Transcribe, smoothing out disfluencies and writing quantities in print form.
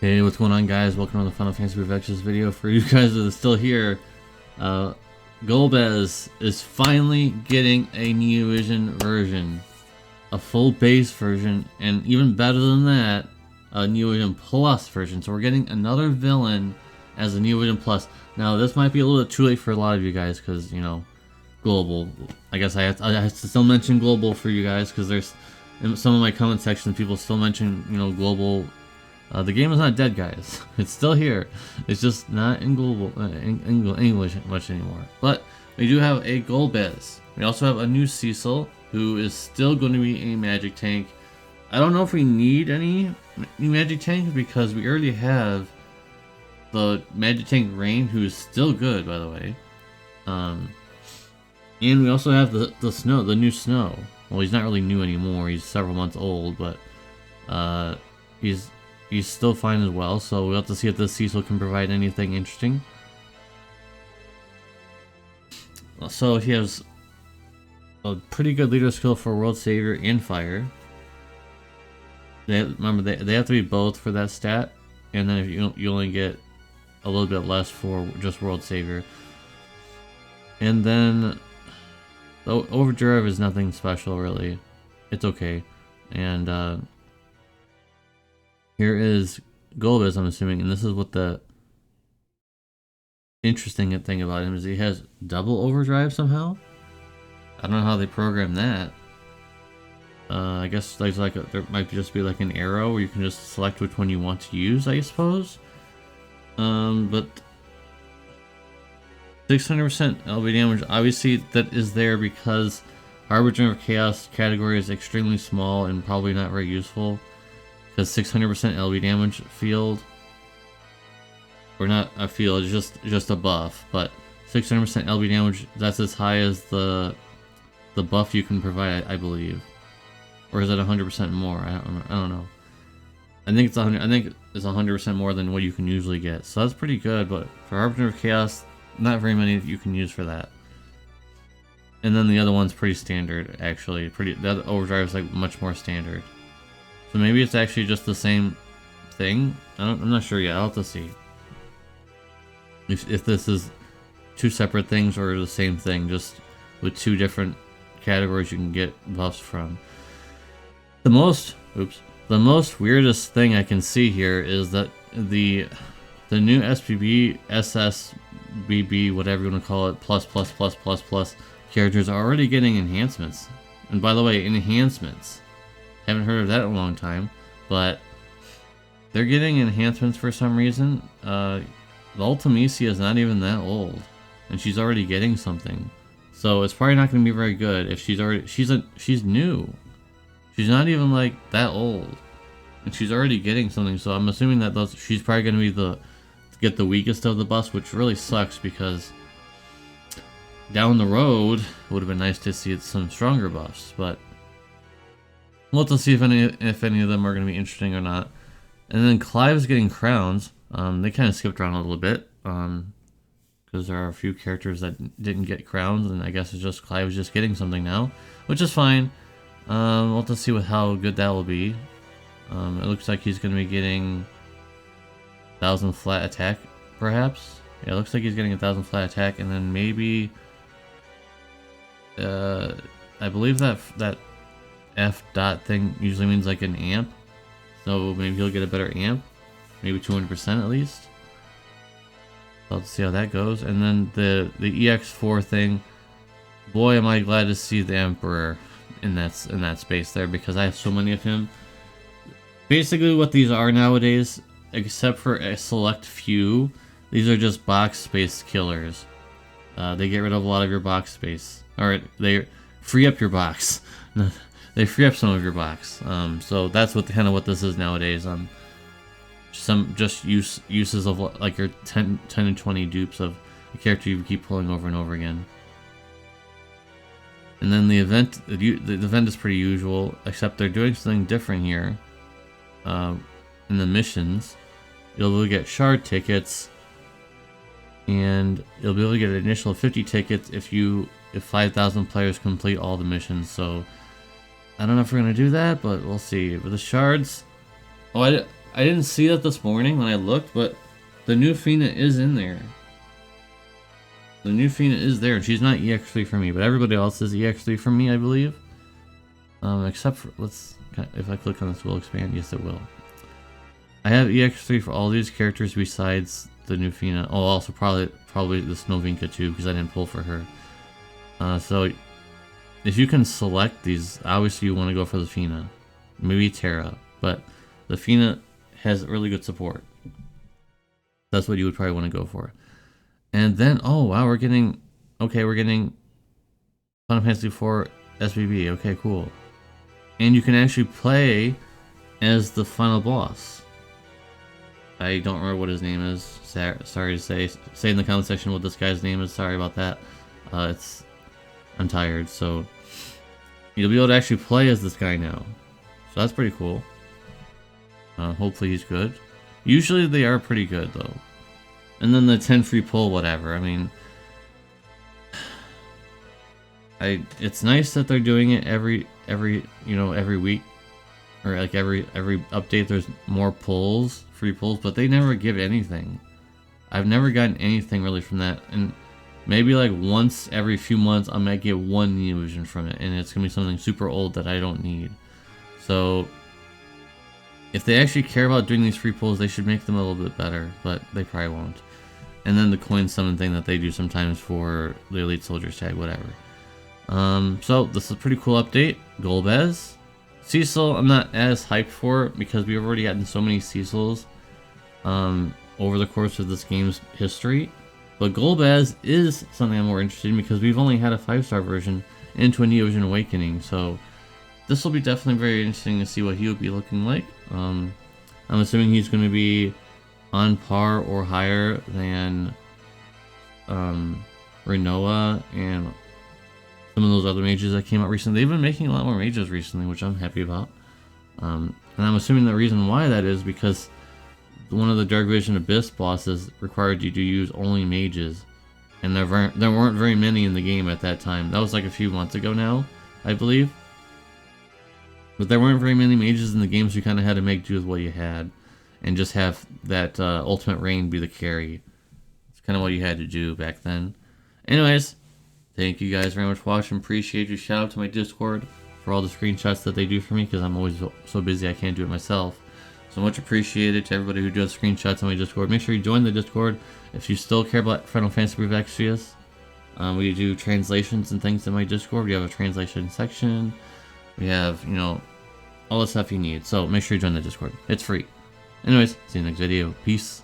Hey, what's going on, guys? Welcome to the Final Fantasy Revexes video. For you guys that are still here, Golbez is finally getting a New Vision version, a full base version, and even better than that, a New Vision Plus version. So we're getting another villain as a New Vision Plus. Now, this might be a little bit too late for a lot of you guys because, you know, Global. I guess I have to still mention Global for you guys because there's in some of my comment sections people still mention, you know, Global. The game is not dead, guys. It's still here. It's just not in global English much anymore. But we do have a Golbez. We also have a new Cecil, who is still going to be a magic tank. I don't know if we need any new magic tanks because we already have the magic tank Rain, who is still good, by the way. And we also have the Snow, the new Snow. Well, he's not really new anymore. He's several months old, but he's still fine as well, so we'll have to see if this Cecil can provide anything interesting. So he has a pretty good leader skill for World Savior and Fire. Remember, they have to be both for that stat, and then if you only get a little bit less for just World Savior. And then the Overdrive is nothing special, really. It's okay. And here is Golbez, I'm assuming, and this is what the interesting thing about him is he has double overdrive somehow. I don't know how they program that. I guess there's there might just be like an arrow where you can just select which one you want to use, I suppose. But 600% LB damage, obviously that is there because Harbinger of Chaos category is extremely small and probably not very useful. Because 600% LB damage field, or not a field, it's just a buff, but 600% LB damage, that's as high as the buff you can provide, I believe. Or is it 100% more? I don't know. I think it's 100. I think it's 100% more than what you can usually get. So that's pretty good. But for Harbinger of Chaos, not very many you can use for that. And then the other one's pretty standard, actually. The other overdrive is like much more standard. So maybe it's actually just the same thing. I'm not sure yet. I'll have to see if this is two separate things or the same thing, just with two different categories you can get buffs from. The most weirdest thing I can see here is that the new SPB, SSBB, whatever you want to call it, plus characters are already getting enhancements. And by the way, enhancements. Haven't heard of that in a long time, but they're getting enhancements for some reason. The Ultimisia is not even that old, and she's already getting something. So it's probably not going to be very good if she's new. She's not even like that old, and she's already getting something. So I'm assuming that she's probably going to be get the weakest of the buffs, which really sucks because down the road it would have been nice to see some stronger buffs, but. We'll have to see if any of them are going to be interesting or not. And then Clive's getting crowns. They kind of skipped around a little bit because there are a few characters that didn't get crowns, and I guess it's just Clive's just getting something now, which is fine. We'll have to see how good that will be. It looks like he's going to be getting 1,000 flat attack, perhaps. Yeah, it looks like he's getting 1,000 flat attack, and then maybe I believe that F dot thing usually means like an amp, so maybe he'll get a better amp, maybe 200% at least. So let's see how that goes. And then the EX4 thing, boy am I glad to see the Emperor in that space there because I have so many of him. Basically what these are nowadays, except for a select few, these are just box space killers. They get rid of a lot of your box space, or they free up your box. They free up some of your box, so that's kind of what this is nowadays. Some uses of like your 10 to 20 dupes of a character you keep pulling over and over again. And then the event is pretty usual, except they're doing something different here. In the missions, you'll be able to get shard tickets, and you'll be able to get an initial 50 tickets if 5,000 players complete all the missions. So. I don't know if we're gonna do that, but we'll see. With the shards, I didn't see that this morning when I looked, but the new Fina is in there. The new Fina is there. She's not EX3 for me, but everybody else is EX3 for me, I believe. Except for, if I click on this, will expand? Yes, it will. I have EX3 for all these characters besides the new Fina. Oh, also probably the Snovinka too, because I didn't pull for her. So if you can select these, obviously you want to go for the Fina. Maybe Terra, but the Fina has really good support. That's what you would probably want to go for. And then, oh wow, we're getting Final Fantasy IV FFBE. Okay, cool. And you can actually play as the final boss. I don't remember what his name is. Sorry to say in the comment section what this guy's name is. Sorry about that. I'm tired, so you'll be able to actually play as this guy now. So that's pretty cool. Hopefully he's good. Usually they are pretty good though. And then the 10 free pull, whatever. I mean, it's nice that they're doing it every week, or like every update. There's more pulls, free pulls, but they never give anything. I've never gotten anything really from that, and maybe like once every few months I might get one new vision from it, and it's gonna be something super old that I don't need. So if they actually care about doing these free pulls, they should make them a little bit better, but they probably won't. And then the coin summon thing that they do sometimes for the Elite Soldiers tag, whatever. So this is a pretty cool update. Golbez. Cecil, I'm not as hyped for because we've already gotten so many Cecils over the course of this game's history. But Golbez is something I'm more interested in because we've only had a 5-star version into a Neo Vision Awakening. So this will be definitely very interesting to see what he would be looking like. I'm assuming he's going to be on par or higher than Renoa and some of those other mages that came out recently. They've been making a lot more mages recently, which I'm happy about. And I'm assuming the reason why that is because one of the Dark Vision Abyss bosses required you to use only mages, and there weren't very many in the game at that time. That was like a few months ago now, I believe. But there weren't very many mages in the game, so you kind of had to make do with what you had, and just have that Ultimate Rain be the carry. It's kind of what you had to do back then. Anyways, thank you guys very much for watching. Appreciate you. Shout out to my Discord for all the screenshots that they do for me, because I'm always so busy I can't do it myself. So much appreciated to everybody who does screenshots on my Discord. Make sure you join the Discord if you still care about Final Fantasy Brief Extras. We do translations and things in my Discord. We have a translation section. We have, all the stuff you need. So make sure you join the Discord. It's free. Anyways, see you next video. Peace.